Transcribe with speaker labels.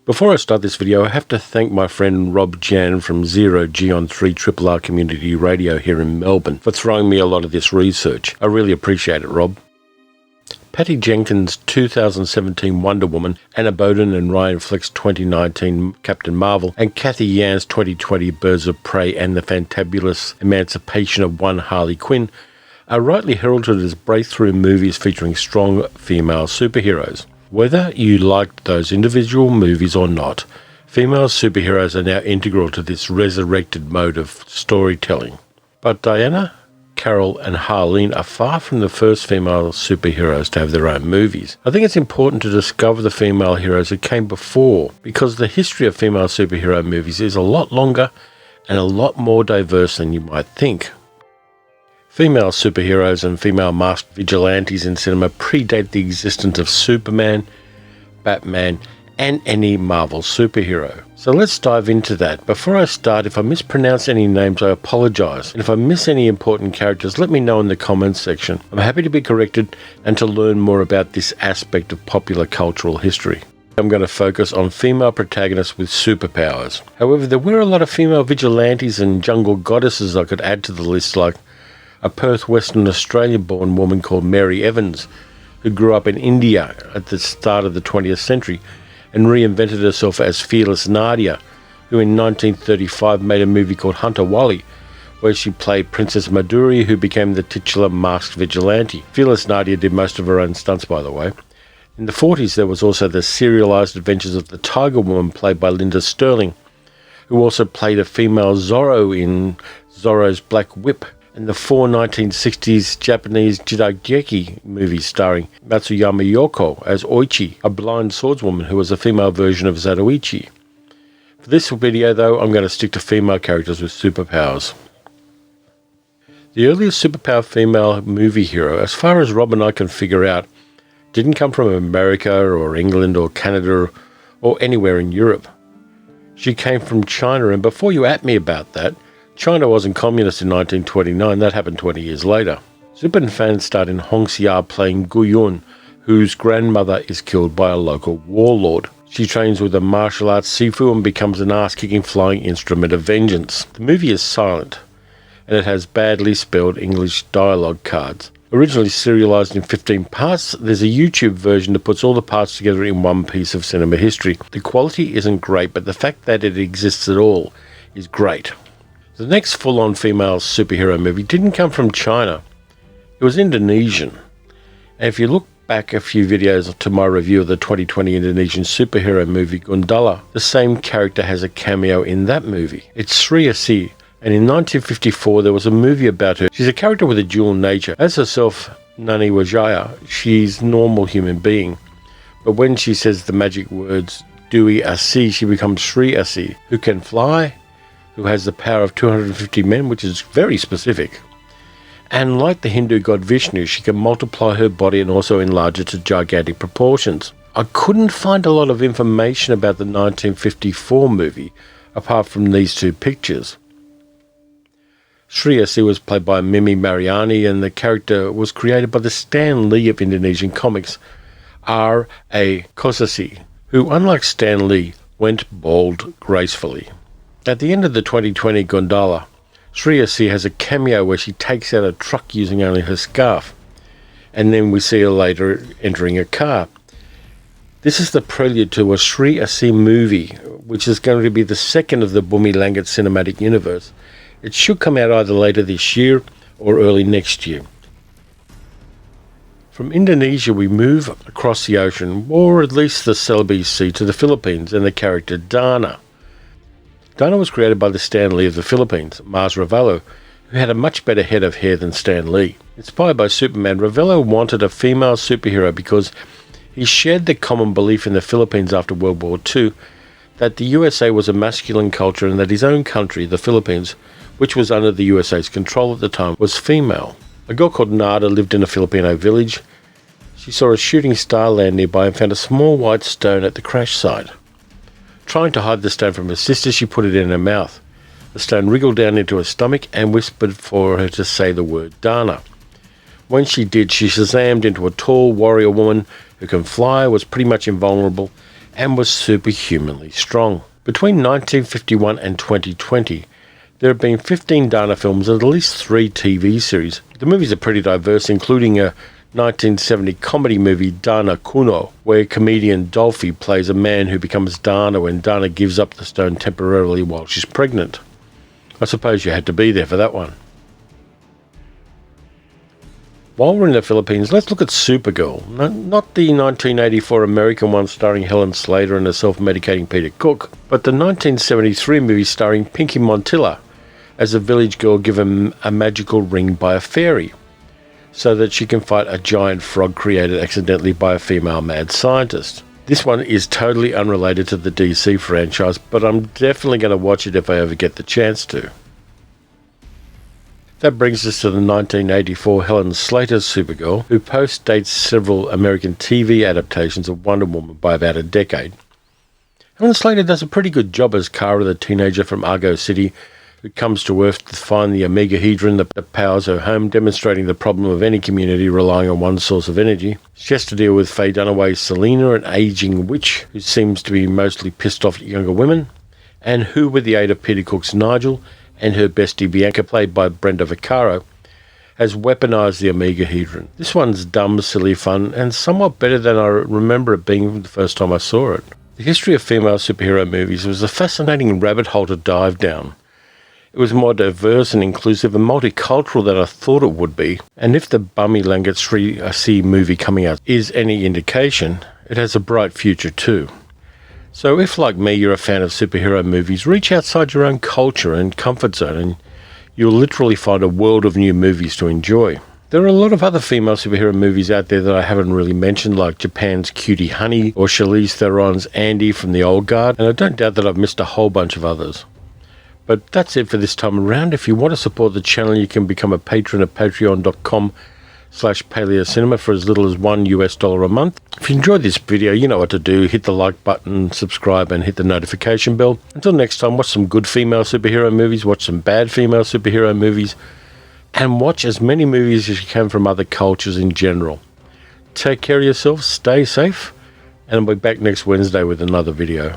Speaker 1: Before I start this video, I have to thank my friend Rob Jan from 0G on 3RRR Community Radio here in Melbourne for throwing me a lot of this research. I really appreciate it, Rob. Patty Jenkins' 2017 Wonder Woman, Anna Boden and Ryan Fleck's 2019 Captain Marvel, and Kathy Yan's 2020 Birds of Prey and the Fantabulous Emancipation of One Harley Quinn are rightly heralded as breakthrough movies featuring strong female superheroes. Whether you liked those individual movies or not, female superheroes are now integral to this resurrected mode of storytelling. But Diana, Carol and Harleen are far from the first female superheroes to have their own movies. I think it's important to discover the female heroes that came before, because the history of female superhero movies is a lot longer and a lot more diverse than you might think. Female superheroes and female masked vigilantes in cinema predate the existence of Superman, Batman, and any Marvel superhero. So let's dive into that. Before I start, if I mispronounce any names, I apologise. And if I miss any important characters, let me know in the comments section. I'm happy to be corrected and to learn more about this aspect of popular cultural history. I'm going to focus on female protagonists with superpowers. However, there were a lot of female vigilantes and jungle goddesses I could add to the list, like a Perth, Western Australia-born woman called Mary Evans, who grew up in India at the start of the 20th century and reinvented herself as Fearless Nadia, who in 1935 made a movie called Hunter Wally, where she played Princess Maduri, who became the titular masked vigilante. Fearless Nadia did most of her own stunts, by the way. In the 40s, there was also the serialised adventures of the Tiger Woman, played by Linda Sterling, who also played a female Zorro in Zorro's Black Whip, and the four 1960s Japanese Jidaigeki movies starring Matsuyama Yoko as Oichi, a blind swordswoman who was a female version of Zatoichi. For this video, though, I'm going to stick to female characters with superpowers. The earliest superpower female movie hero, as far as Rob and I can figure out, didn't come from America or England or Canada or anywhere in Europe. She came from China, and before you at me about that, China wasn't communist in 1929, that happened 20 years later. Superman fans start in Hongxia playing Gu Yun, whose grandmother is killed by a local warlord. She trains with a martial arts sifu and becomes an ass-kicking flying instrument of vengeance. The movie is silent, and it has badly spelled English dialogue cards. Originally serialised in 15 parts, there's a YouTube version that puts all the parts together in one piece of cinema history. The quality isn't great, but the fact that it exists at all is great. The next full-on female superhero movie didn't come from China. It was Indonesian. And if you look back a few videos to my review of the 2020 Indonesian superhero movie Gundala, the same character has a cameo in that movie. It's Sri Asih, and in 1954 there was a movie about her. She's a character with a dual nature. As herself, Nani Wijaya, she's a normal human being. But when she says the magic words Dwi Asih, she becomes Sri Asih, who can fly, who has the power of 250 men, which is very specific. And like the Hindu god Vishnu, she can multiply her body and also enlarge it to gigantic proportions. I couldn't find a lot of information about the 1954 movie, apart from these two pictures. Sri Asih was played by Mimi Mariani, and the character was created by the Stan Lee of Indonesian comics, R.A. Kosasih, who, unlike Stan Lee, went bald gracefully. At the end of the 2020 Gundala, Sri Asih has a cameo where she takes out a truck using only her scarf, and then we see her later entering a car. This is the prelude to a Sri Asih movie, which is going to be the second of the Bumi Langit cinematic universe. It should come out either later this year or early next year. From Indonesia, we move across the ocean, or at least the Celebes Sea, to the Philippines and the character Darna. Darna was created by the Stan Lee of the Philippines, Mars Ravello, who had a much better head of hair than Stan Lee. Inspired by Superman, Ravello wanted a female superhero because he shared the common belief in the Philippines after World War II that the USA was a masculine culture and that his own country, the Philippines, which was under the USA's control at the time, was female. A girl called Nada lived in a Filipino village. She saw a shooting star land nearby and found a small white stone at the crash site. Trying to hide the stone from her sister, she put it in her mouth. The stone wriggled down into her stomach and whispered for her to say the word Darna. When she did, she shazammed into a tall warrior woman who can fly, was pretty much invulnerable, and was superhumanly strong. Between 1951 and 2020, there have been 15 Darna films and at least 3 TV series. The movies are pretty diverse, including a 1970 comedy movie, Darna Kuno, where comedian Dolphy plays a man who becomes Darna when Darna gives up the stone temporarily while she's pregnant. I suppose you had to be there for that one. While we're in the Philippines, let's look at Supergirl. Not the 1984 American one starring Helen Slater and the self-medicating Peter Cook, but the 1973 movie starring Pinky Montilla as a village girl given a magical ring by a fairy so that she can fight a giant frog created accidentally by a female mad scientist. This one is totally unrelated to the DC franchise, but I'm definitely going to watch it if I ever get the chance to. That brings us to the 1984 Helen Slater's Supergirl, who post-dates several American TV adaptations of Wonder Woman by about a decade. Helen Slater does a pretty good job as Kara, the teenager from Argo City, who comes to Earth to find the Omegahedron that powers her home, demonstrating the problem of any community relying on one source of energy. She has to deal with Faye Dunaway's Selena, an aging witch who seems to be mostly pissed off at younger women, and who, with the aid of Peter Cook's Nigel and her bestie Bianca, played by Brenda Vaccaro, has weaponized the Omegahedron. This one's dumb, silly fun, and somewhat better than I remember it being the first time I saw it. The history of female superhero movies was a fascinating rabbit hole to dive down. It was more diverse and inclusive and multicultural than I thought it would be, and if the Bummy Langat Sri Asih movie coming out is any indication, it has a bright future too. So if, like me, you're a fan of superhero movies, reach outside your own culture and comfort zone and you'll literally find a world of new movies to enjoy. There are a lot of other female superhero movies out there that I haven't really mentioned, like Japan's Cutie Honey or Charlize Theron's Andy from The Old Guard, and I don't doubt that I've missed a whole bunch of others. But that's it for this time around. If you want to support the channel, you can become a patron at patreon.com/paleocinema for as little as $1 a month. If you enjoyed this video, you know what to do. Hit the like button, subscribe, and hit the notification bell. Until next time, watch some good female superhero movies, watch some bad female superhero movies, and watch as many movies as you can from other cultures in general. Take care of yourselves, stay safe, and I'll be back next Wednesday with another video.